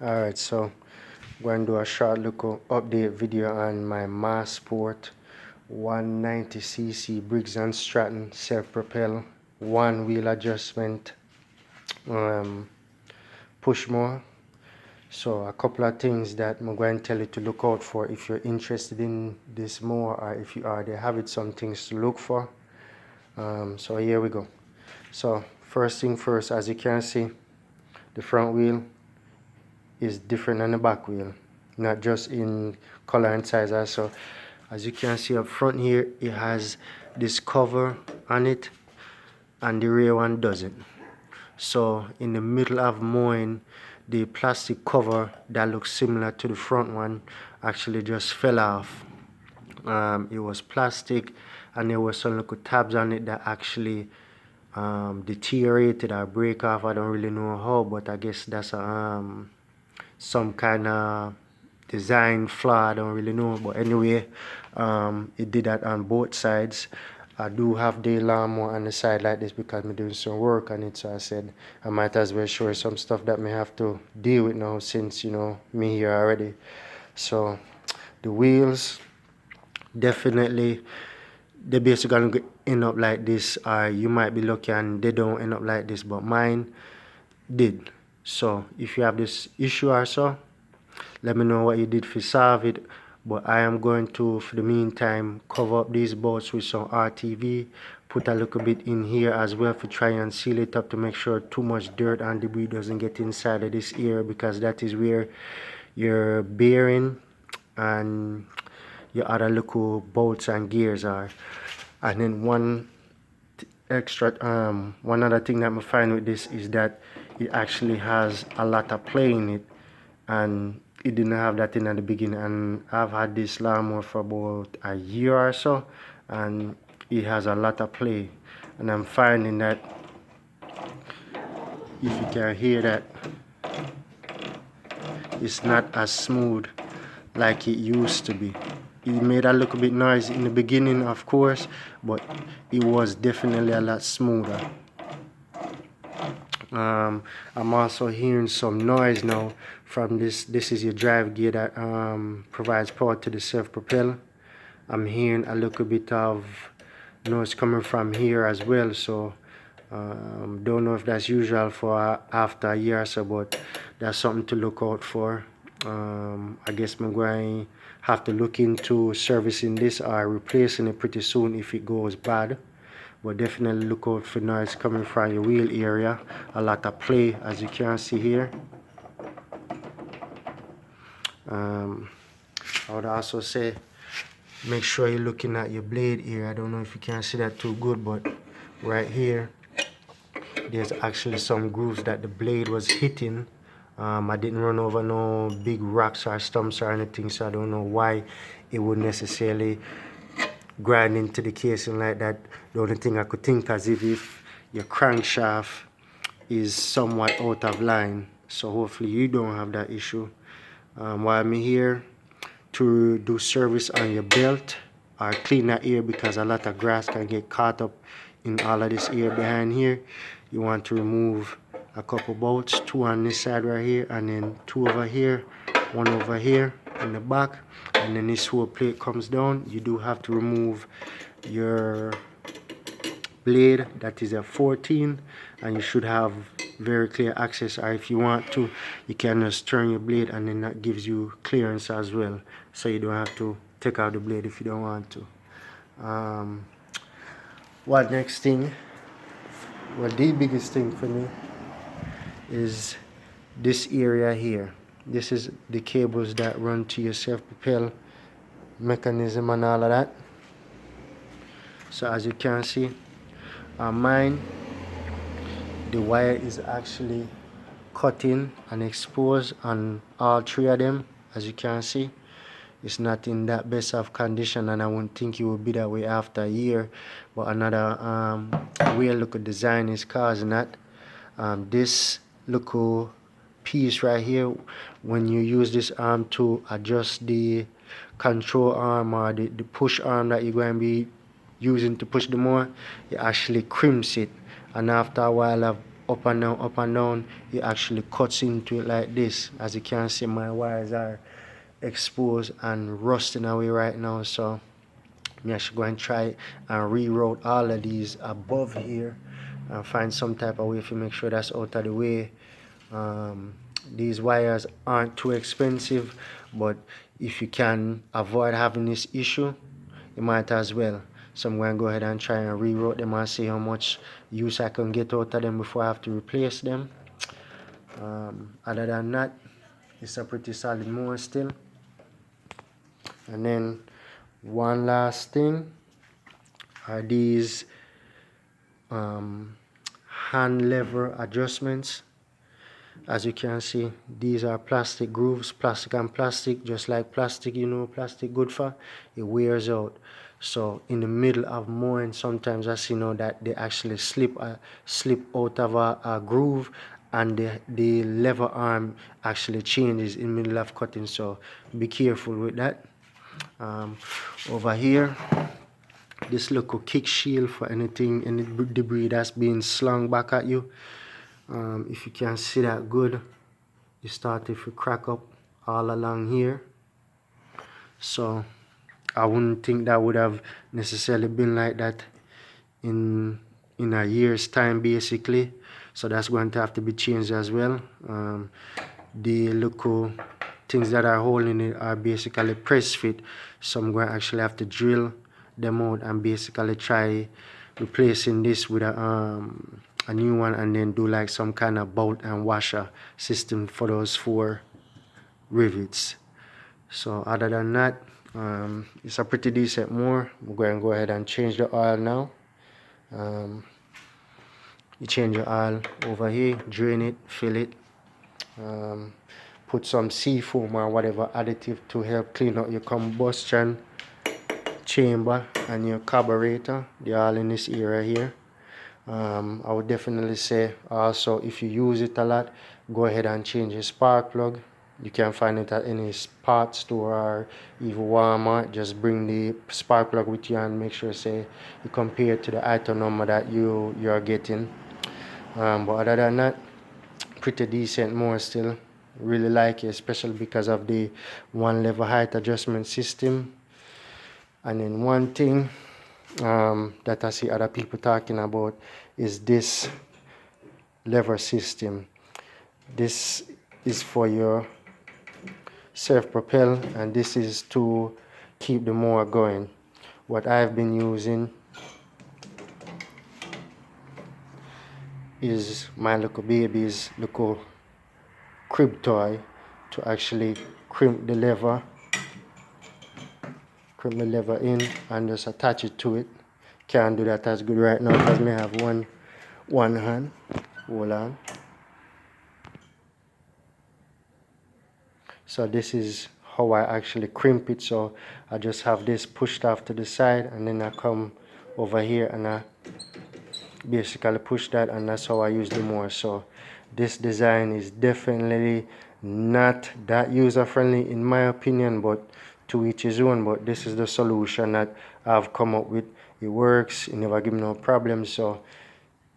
Alright, so I'm going to do a short look update video on my masport 190cc Briggs and Stratton self-propel one wheel adjustment um, push mower. So a couple of things that I'm going to tell you to look out for if you're interested in this mower, or if you already have it, some things to look for. So here we go. So first thing first, as you can see, the front wheel is different than the back wheel, not just in color and size also. As you can see up front here, it has this cover on it and the rear one doesn't. So in the middle of mowing, the plastic cover that looks similar to the front one actually just fell off. It was plastic and there were some little tabs on it that actually deteriorated or break off. I don't really know how, but I guess that's some kind of design flaw. I don't really know, but anyway, it did that on both sides. I do have the lawnmower on the side like this because I'm doing some work on it, so I said I might as well show you some stuff that may have to deal with now, since you know me here already. So the wheels, definitely they're basically gonna end up like this, or you might be lucky and they don't end up like this, but mine did. So if you have this issue also, let me know what you did to solve it. But I am going to, for the meantime, cover up these bolts with some RTV, put a little bit in here as well to try and seal it up to make sure too much dirt and debris doesn't get inside of this area, because that is where your bearing and your other little bolts and gears are. And then one other thing that I find with this is that it actually has a lot of play in it, and it didn't have that in the beginning. And I've had this lawnmower for about a year or so, and it has a lot of play, and I'm finding that, if you can hear that, it's not as smooth like it used to be. It made a little bit noise in the beginning, of course, but it was definitely a lot smoother. I'm also hearing some noise now from this. This is your drive gear that provides power to the self-propel. I'm hearing a little bit of noise coming from here as well, so don't know if that's usual for after a year or so, but that's something to look out for. I guess I'm going to have to look into servicing this or replacing it pretty soon if it goes bad. But definitely look out for noise coming from your wheel area. A lot of play, as you can see here. I would also say, make sure you're looking at your blade here. I don't know if you can see that too good, but right here, there's actually some grooves that the blade was hitting. I didn't run over no big rocks or stumps or anything, so I don't know why it would necessarily grind into the casing like that. The only thing I could think is if your crankshaft is somewhat out of line, so hopefully you don't have that issue. While I'm here to do service on your belt or clean that ear, because a lot of grass can get caught up in all of this ear behind here, you want to remove a couple bolts, 2 on this side right here, and then 2 over here, 1 over here in the back, and then this whole plate comes down. You do have to remove your blade, that is a 14, and you should have very clear access, or if you want to, you can just turn your blade and then that gives you clearance as well, so you don't have to take out the blade if you don't want to. What next thing, well, the biggest thing for me is this area here. This is the cables that run to your self-propel mechanism and all of that. So as you can see, on mine, the wire is actually cut in and exposed on all 3 of them. As you can see, it's not in that best of condition, and I wouldn't think it would be that way after a year, but another weird look design is causing that. This little piece right here, when you use this arm to adjust the control arm or the push arm that you're going to be using to push the mower, it actually crimps it, and after a while of up and down, it actually cuts into it like this. As you can see, my wires are exposed and rusting away right now, so I'm actually going to try and reroute all of these above here and find some type of way to make sure that's out of the way. These wires aren't too expensive, but if you can avoid having this issue, you might as well. So I'm going to go ahead and try and reroute them and see how much use I can get out of them before I have to replace them. Other than that, it's a pretty solid mower still. And then one last thing are these hand lever adjustments. As you can see, these are plastic grooves, plastic and plastic, just like plastic, you know, plastic good for, it wears out. So in the middle of mowing, sometimes I see now that they actually slip out of a groove, and the lever arm actually changes in the middle of cutting, so be careful with that. Over here, this little kick shield for anything, any debris that's being slung back at you. If you can see that good, it started to crack up all along here. So I wouldn't think that would have necessarily been like that in a year's time, basically. So that's going to have to be changed as well. The little things that are holding it are basically press fit, so I'm going to actually have to drill them out and basically try replacing this with a new one, and then do like some kind of bolt and washer system for those 4 rivets. So other than that, it's a pretty decent mower. We're going to go ahead and change the oil now. You change your oil over here, drain it, fill it, put some seafoam or whatever additive to help clean out your combustion chamber and your carburetor. They're all in this area here. I would definitely say also, if you use it a lot, go ahead and change your spark plug. You can find it at any parts store or even Walmart. Just bring the spark plug with you and make sure, say, you compare it to the item number that you're getting. But other than that, pretty decent mower still. Really like it, especially because of the 1 level height adjustment system. And then one thing that I see other people talking about is this lever system. This is for your self-propel, and this is to keep the mower going. What I've been using is my little baby's little crib toy to actually crimp the lever in and just attach it to it. Can't do that as good right now because I have one hand. Hold on. So this is how I actually crimp it. So I just have this pushed off to the side, and then I come over here and I basically push that, and that's how I use the mower. So this design is definitely not that user friendly in my opinion, but to each his own. But this is the solution that I've come up with. It works, it never give me no problems. So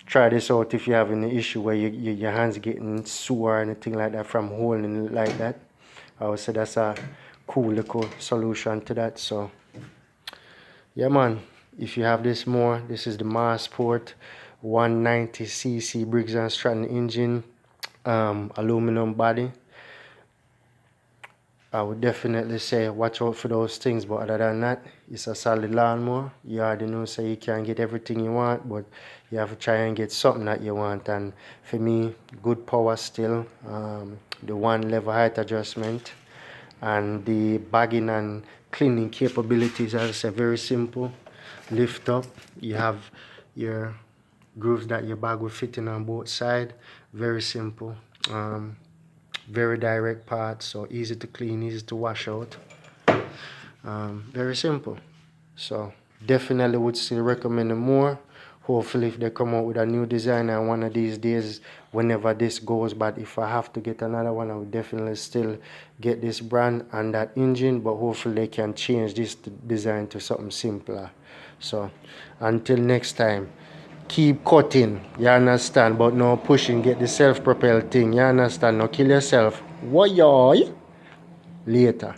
try this out if you have any issue where your hands getting sore or anything like that from holding it like that. I would say that's a cool little solution to that. So yeah, man, if you have this mower, this is the Masport 190cc Briggs & Stratton engine, aluminum body. I would definitely say watch out for those things, but other than that, it's a solid lawnmower. You already know, so you can't get everything you want, but you have to try and get something that you want. And for me, good power still, the 1 level height adjustment, and the bagging and cleaning capabilities, as I say, very simple. Lift up, you have your grooves that your bag will fit in on both sides. Very simple. Very direct parts, so easy to clean, easy to wash out. Very simple. So definitely would still recommend it more. Hopefully if they come out with a new design and one of these days, whenever this goes, but if I have to get another one, I would definitely still get this brand and that engine, but hopefully they can change this design to something simpler. So until next time, keep cutting, you understand, but no pushing, get the self-propel thing, you understand, no kill yourself. Why? Later.